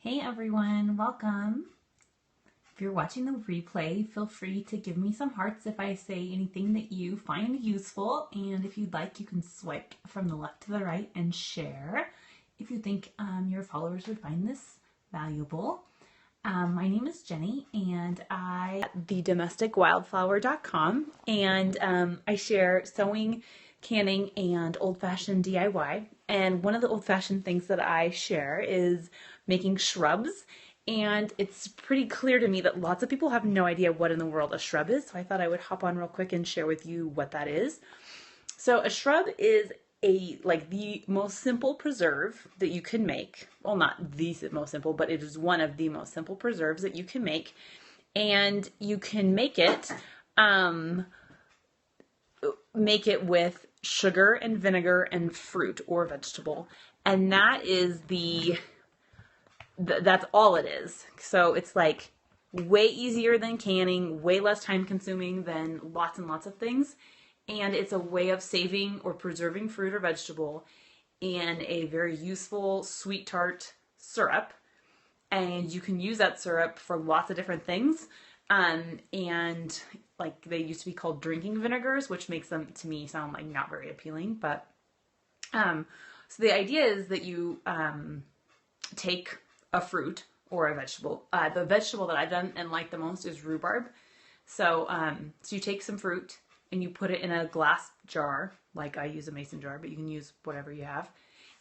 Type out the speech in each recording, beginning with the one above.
Hey everyone, welcome. If you're watching the replay, feel free to give me some hearts if I say anything that you find useful, and if you'd like, you can swipe from the left to the right and share if you think your followers would find this valuable. My name is Jenny, and I at thedomesticwildflower.com, and I share sewing, canning, and old-fashioned DIY. And one of the old-fashioned things that I share is making shrubs. And it's pretty clear to me that lots of people have no idea what in the world a shrub is, so I thought I would hop on real quick and share with you what that is. So a shrub is the most simple preserve that you can make. Well, not the most simple, but it is one of the most simple preserves that you can make. And you can make it with sugar and vinegar and fruit or vegetable. And that is that's all it is. So it's like way easier than canning, way less time consuming than lots and lots of things. And it's a way of saving or preserving fruit or vegetable in a very useful sweet tart syrup. And you can use that syrup for lots of different things. And like they used to be called drinking vinegars, which makes them to me sound like not very appealing. But so the idea is that you take a fruit or a vegetable. The vegetable that I've done and like the most is rhubarb. So you take some fruit and you put it in a glass jar, like I use a mason jar, but you can use whatever you have,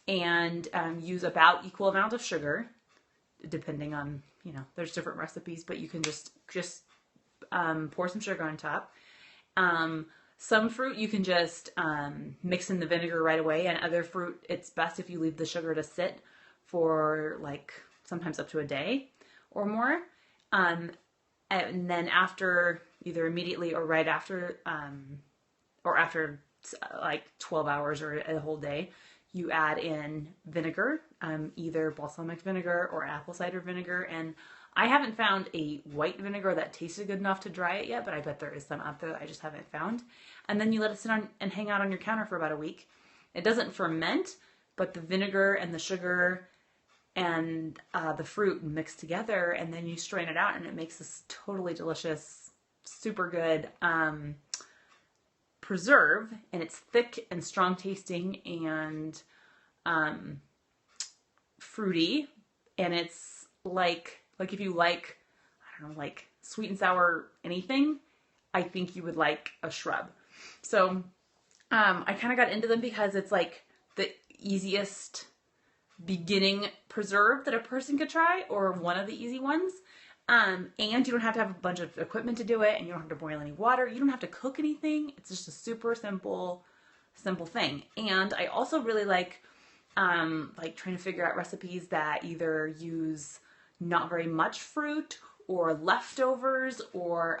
and use about equal amount of sugar, depending on, there's different recipes, but you can just pour some sugar on top. Some fruit you can just mix in the vinegar right away, and other fruit, it's best if you leave the sugar to sit for sometimes up to a day or more. And then after, either immediately or right after, or after 12 hours or a whole day, you add in vinegar, either balsamic vinegar or apple cider vinegar. And I haven't found a white vinegar that tasted good enough to dry it yet, but I bet there is some out there that I just haven't found. And then you let it sit on and hang out on your counter for about a week. It doesn't ferment, but the vinegar and the sugar and the fruit mix together, and then you strain it out, and it makes this totally delicious, super good preserve. And it's thick and strong tasting and fruity, and it's like if you like, I don't know, like sweet and sour anything, I think you would like a shrub. So I kind of got into them because it's like the easiest beginning preserve that a person could try, or one of the easy ones. And you don't have to have a bunch of equipment to do it, and you don't have to boil any water. You don't have to cook anything. It's just a super simple thing. And I also really like trying to figure out recipes that either use not very much fruit or leftovers, or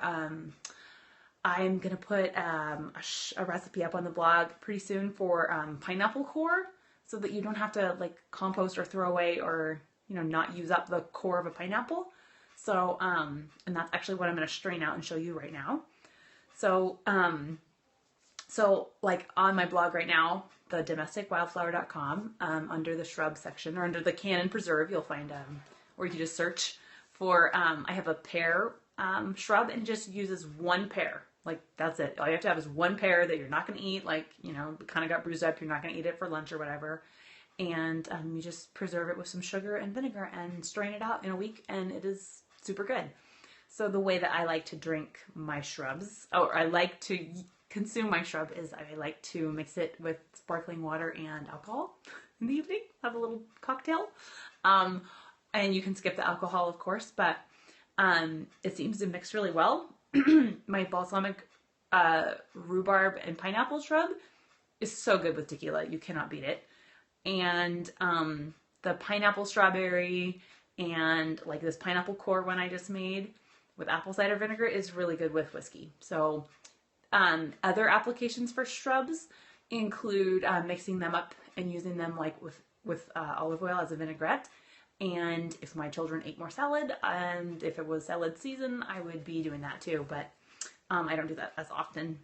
I'm gonna put a recipe up on the blog pretty soon for pineapple core, so that you don't have to compost or throw away or not use up the core of a pineapple. So and that's actually what I'm going to strain out and show you right now. So on my blog right now, thedomesticwildflower.com, under the shrub section, or under the can and preserve, you'll find or you can just search for I have a pear shrub, and just uses one pear. That's it. All you have to have is one pear that you're not going to eat, kind of got bruised up, you're not going to eat it for lunch or whatever. And you just preserve it with some sugar and vinegar and strain it out in a week, and it is super good. So the way that I like to drink my shrubs, or I like to consume my shrub, is I like to mix it with sparkling water and alcohol in the evening, have a little cocktail. And you can skip the alcohol, of course, but it seems to mix really well. My balsamic rhubarb and pineapple shrub is so good with tequila. You cannot beat it. And the pineapple strawberry and this pineapple core one I just made with apple cider vinegar is really good with whiskey. So other applications for shrubs include mixing them up and using them with olive oil as a vinaigrette. And if my children ate more salad, and if it was salad season, I would be doing that too. But I don't do that as often.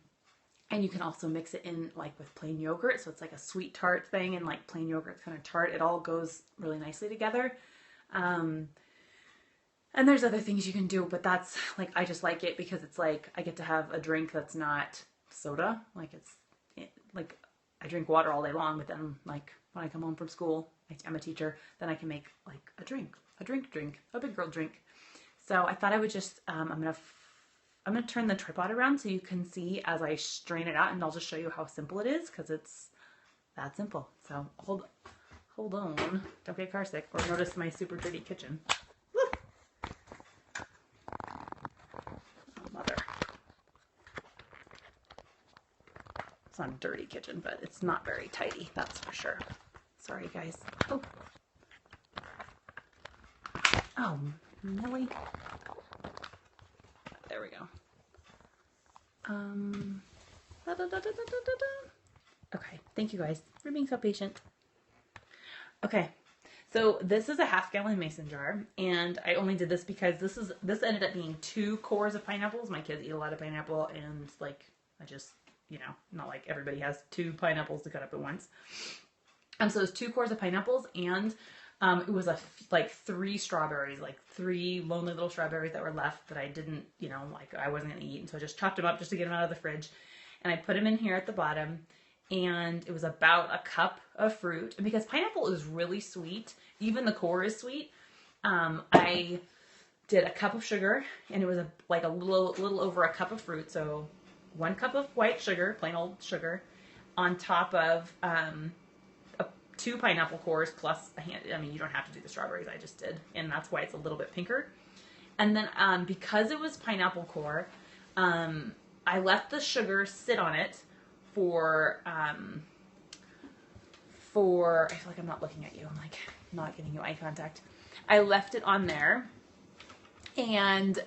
And you can also mix it in with plain yogurt. So it's like a sweet tart thing, and plain yogurt's kind of tart. It all goes really nicely together. And there's other things you can do, but that's like, I just like it because it's like I get to have a drink that's not soda. Like like I drink water all day long, but then like when I come home from school, I'm a teacher, then I can make like a drink, a big girl drink. So I thought I would just, I'm gonna turn the tripod around so you can see as I strain it out, and I'll just show you how simple it is because it's that simple. So hold on, don't get car sick or notice my super dirty kitchen. It's not a dirty kitchen, but it's not very tidy, that's for sure. Sorry, guys. Oh, Millie. There we go. Okay, thank you guys for being so patient. Okay, so this is a half-gallon mason jar, and I only did this because this ended up being 2 cores of pineapples. My kids eat a lot of pineapple, and like I just, you know, not like everybody has 2 pineapples to cut up at once. So it was 2 cores of pineapples, and it was like 3 strawberries, like 3 lonely little strawberries that were left that I didn't, you know, like I wasn't going to eat. And so I just chopped them up just to get them out of the fridge. And I put them in here at the bottom, and it was about a cup of fruit. And because pineapple is really sweet, even the core is sweet, I did a cup of sugar, and it was like a little over a cup of fruit. So 1 cup of white sugar, plain old sugar, on top of 2 pineapple cores plus a hand. I mean, you don't have to do the strawberries, I just did, and that's why it's a little bit pinker. And then because it was pineapple core, I left the sugar sit on it for I feel like I'm not looking at you. I'm like not getting you eye contact. I left it on there, and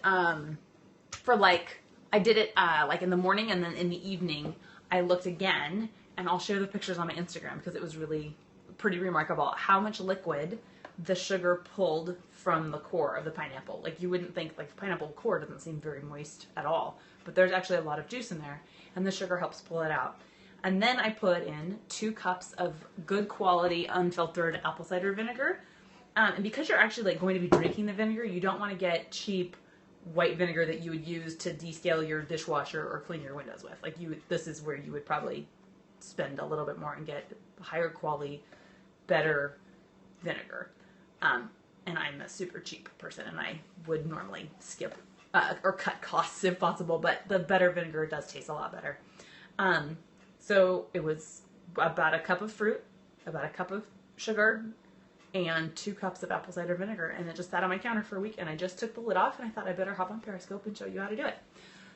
for like I did it like in the morning, and then in the evening I looked again, and I'll share the pictures on my Instagram because it was really pretty remarkable how much liquid the sugar pulled from the core of the pineapple. Like you wouldn't think, like the pineapple core doesn't seem very moist at all, but there's actually a lot of juice in there, and the sugar helps pull it out. And then I put in 2 cups of good quality unfiltered apple cider vinegar. And because you're actually like going to be drinking the vinegar, you don't want to get cheap white vinegar that you would use to descale your dishwasher or clean your windows with. Like this is where you would probably spend a little bit more and get higher quality, better vinegar. And I'm a super cheap person, and I would normally skip or cut costs if possible, but the better vinegar does taste a lot better. So it was about a cup of fruit, about a cup of sugar, and 2 cups of apple cider vinegar, and it just sat on my counter for a week, and I just took the lid off, and I thought I better hop on Periscope and show you how to do it.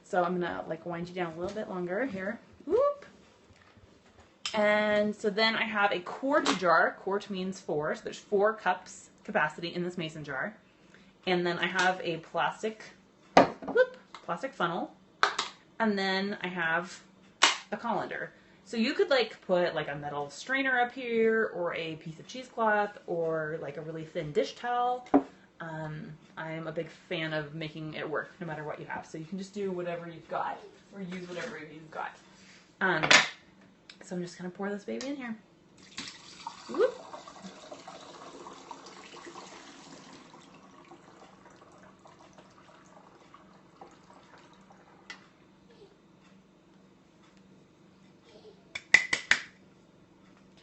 So I'm gonna like wind you down a little bit longer here. Whoop. And so then I have a quart jar. Quart means 4, so there's 4 cups capacity in this mason jar. And then I have a plastic funnel, and then I have a colander. So you could like put like a metal strainer up here, or a piece of cheesecloth, or like a really thin dish towel. I'm a big fan of making it work no matter what you have. So you can just do whatever you've got, or use whatever you've got. So I'm just gonna pour this baby in here. Whoop.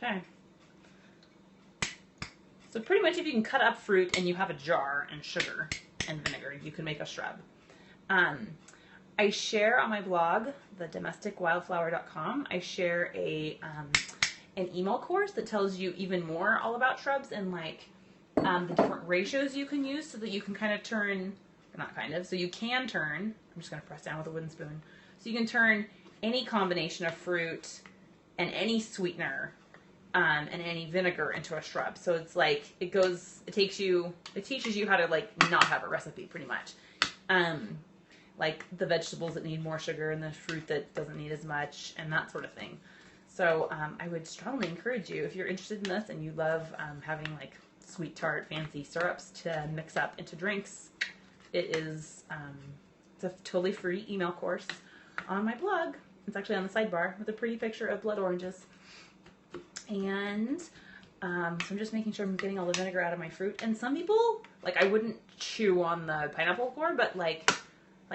Okay. So pretty much if you can cut up fruit and you have a jar and sugar and vinegar, you can make a shrub. I share on my blog, thedomesticwildflower.com, I share an email course that tells you even more all about shrubs and like the different ratios you can use so that you can kind of turn, so you can turn, I'm just going to press down with a wooden spoon, so you can turn any combination of fruit and any sweetener and any vinegar into a shrub. So it's like, it teaches you how to like not have a recipe pretty much. Like the vegetables that need more sugar and the fruit that doesn't need as much and that sort of thing. So I would strongly encourage you, if you're interested in this and you love having like sweet tart fancy syrups to mix up into drinks, it's a totally free email course on my blog. It's actually on the sidebar with a pretty picture of blood oranges. And So I'm just making sure I'm getting all the vinegar out of my fruit. And some people, like, I wouldn't chew on the pineapple core, but like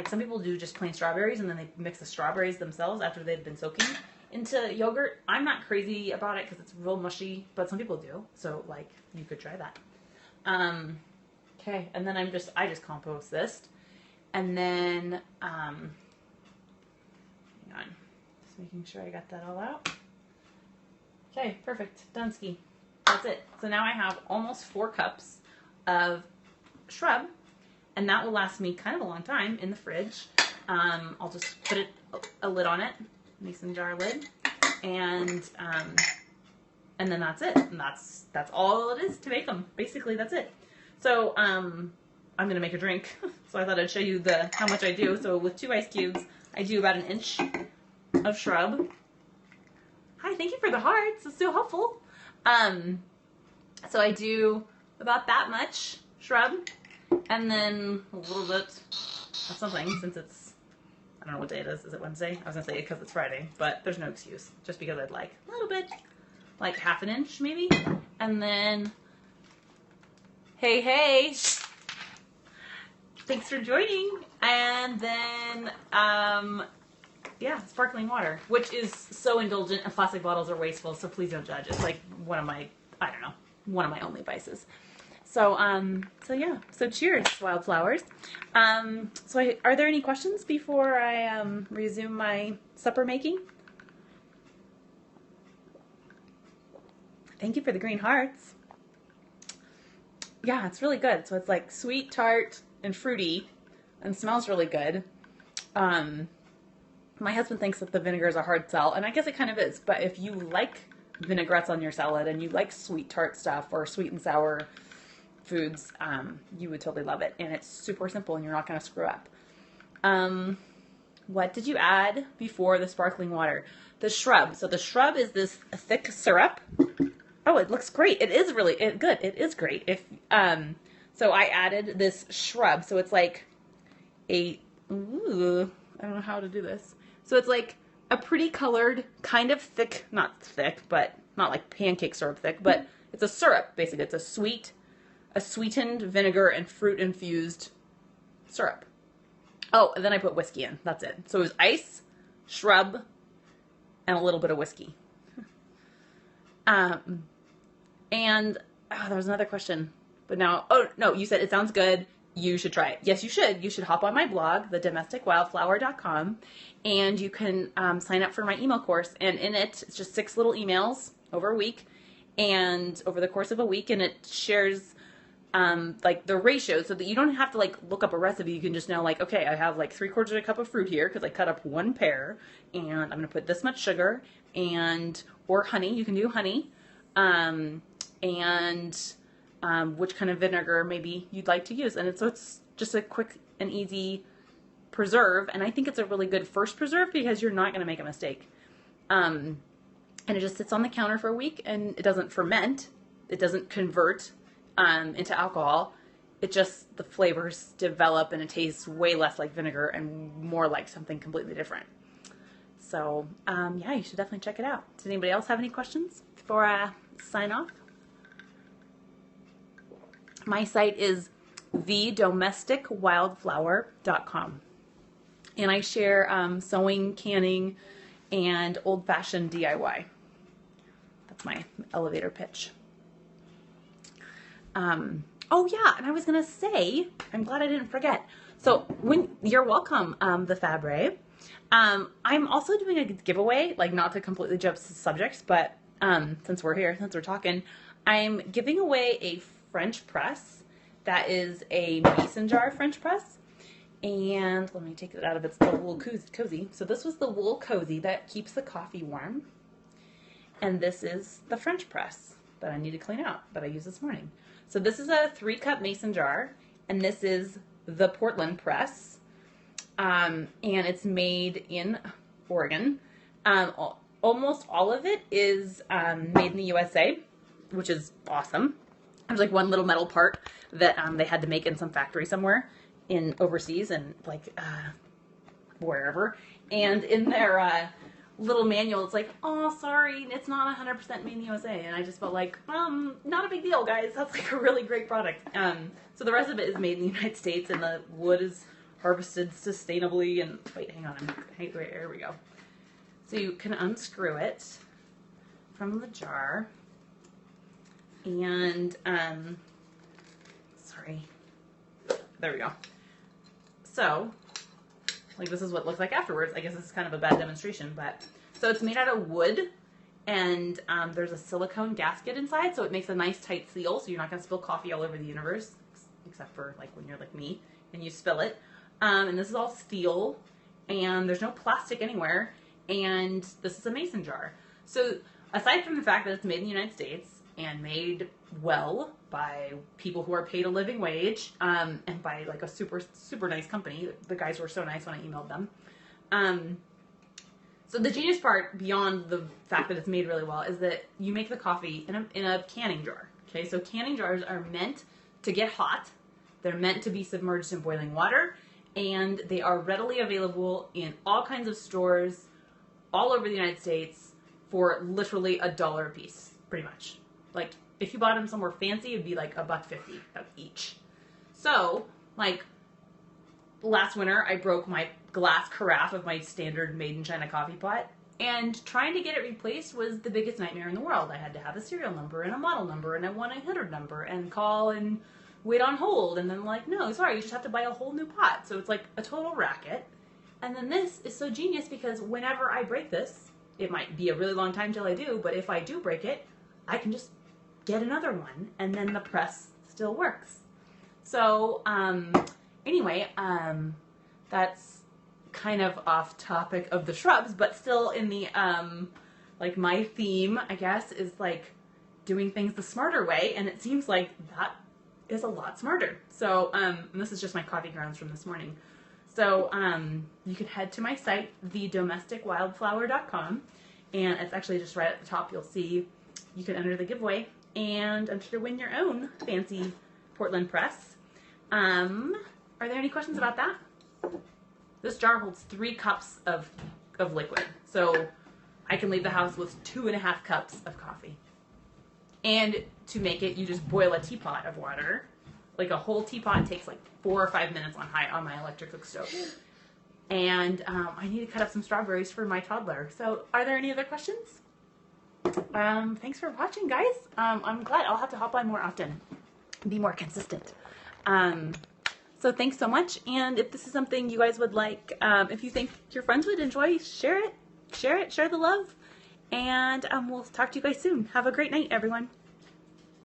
some people do just plain strawberries and then they mix the strawberries themselves after they've been soaking into yogurt. I'm not crazy about it because it's real mushy, but some people do. So like you could try that. Okay, and then I just compost this, and then hang on, just making sure I got that all out. Okay, perfect, done ski. That's it. So now I have almost 4 cups of shrub, and that will last me kind of a long time in the fridge. I'll just put a lid on it, mason jar lid, and then that's it. And that's all it is to make them. Basically, that's it. So I'm gonna make a drink. So I thought I'd show you how much I do. So with 2 ice cubes, I do about 1 inch of shrub. Hi, thank you for the hearts. It's so helpful. So I do about that much shrub, and then a little bit of something, since it's, I don't know what day it is. Is it Wednesday? I was gonna say because it's Friday, but there's no excuse. Just because I'd like a little bit, like 1/2 inch maybe. And then, hey, thanks for joining. And then, yeah, sparkling water, which is so indulgent, and plastic bottles are wasteful, so please don't judge. It's like one of my only vices. So, yeah. So cheers, wildflowers. Are there any questions before I resume my supper making? Thank you for the green hearts. Yeah, it's really good. So it's like sweet, tart, and fruity, and smells really good. My husband thinks that the vinegar is a hard sell, and I guess it kind of is. But if you like vinaigrettes on your salad and you like sweet tart stuff or sweet and sour foods, you would totally love it. And it's super simple, and you're not going to screw up. What did you add before the sparkling water? The shrub. So the shrub is this thick syrup. Oh, it looks great. It is really good. It is great. So I added this shrub. So it's like I don't know how to do this. So it's like a pretty colored, kind of thick, not thick, but not like pancake syrup thick, but it's a syrup, basically. It's a sweetened vinegar and fruit infused syrup. Oh, and then I put whiskey in. That's it. So it was ice, shrub, and a little bit of whiskey. And there was another question, but now, oh no, you said it sounds good. You should try it. Yes, you should. You should hop on my blog, thedomesticwildflower.com, and you can sign up for my email course. And in it, it's just 6 little emails over a week, and over the course of a week, and it shares like the ratio, so that you don't have to like look up a recipe. You can just know, like, okay, I have like 3/4 of a cup of fruit here because I cut up 1 pear, and I'm gonna put this much sugar or honey. You can do honey, and which kind of vinegar maybe you'd like to use. And it's just a quick and easy preserve. And I think it's a really good first preserve because you're not going to make a mistake. And it just sits on the counter for a week, and it doesn't ferment. It doesn't convert into alcohol. It just, the flavors develop, and it tastes way less like vinegar and more like something completely different. So, yeah, you should definitely check it out. Does anybody else have any questions before I sign off? My site is thedomesticwildflower.com. And I share sewing, canning, and old-fashioned DIY. That's my elevator pitch. Oh, yeah, and I was going to say, I'm glad I didn't forget. So, you're welcome, the Fabre. I'm also doing a giveaway, like not to completely jump subjects, but since we're talking, I'm giving away a French press that is a mason jar French press. And let me take it out of its little wool cozy. So this was the wool cozy that keeps the coffee warm. And this is the French press that I need to clean out that I used this morning. So this is a 3-cup mason jar, and this is the Portland press. And it's made in Oregon. Almost all of it is made in the USA, which is awesome. There's like one little metal part that they had to make in some factory somewhere in overseas and like wherever. And in their little manual, it's like, oh, sorry, it's not 100% made in the USA. And I just felt like, not a big deal, guys. That's like a really great product. So the rest of it is made in the United States, and the wood is harvested sustainably. And wait, hang on, here we go. So you can unscrew it from the jar, and sorry, there we go. So, like, this is what it looks like afterwards. I guess this is kind of a bad demonstration, but so it's made out of wood, and there's a silicone gasket inside, so it makes a nice tight seal, so you're not going to spill coffee all over the universe, except for like when you're like me and you spill it. And this is all steel, and there's no plastic anywhere, and this is a mason jar. So aside from the fact that it's made in the United States and made well by people who are paid a living wage, and by like a super, super nice company. The guys were so nice when I emailed them. So the genius part, beyond the fact that it's made really well, is that you make the coffee in a canning jar. Okay, so canning jars are meant to get hot. They're meant to be submerged in boiling water, and they are readily available in all kinds of stores all over the United States for literally $1 a piece, pretty much. Like, if you bought them somewhere fancy, it'd be like $1.50 each. So, like, last winter, I broke my glass carafe of my standard made in China coffee pot, and trying to get it replaced was the biggest nightmare in the world. I had to have a serial number and a model number and a 1-800 number and call and wait on hold, and then like, no, sorry, you just have to buy a whole new pot. So it's like a total racket. And then this is so genius because whenever I break this, it might be a really long time till I do, but if I do break it, I can just get another one, and then the press still works. So, anyway, that's kind of off topic of the shrubs, but still in the, like, my theme, I guess, is like doing things the smarter way, and it seems like that is a lot smarter. So, and this is just my coffee grounds from this morning. So, you can head to my site, thedomesticwildflower.com, and it's actually just right at the top. You'll see you can enter the giveaway and enter to win your own fancy Portland press. Are there any questions about that? This jar holds 3 cups of liquid, so I can leave the house with 2.5 cups of coffee. And to make it, you just boil a teapot of water. Like a whole teapot takes like 4 or 5 minutes on my electric cook stove. And I need to cut up some strawberries for my toddler. So are there any other questions? Thanks for watching, guys. I'm glad. I'll have to hop on more often. Be more consistent. So thanks so much. And if this is something you guys would like, if you think your friends would enjoy, share it, share the love. And we'll talk to you guys soon. Have a great night, everyone.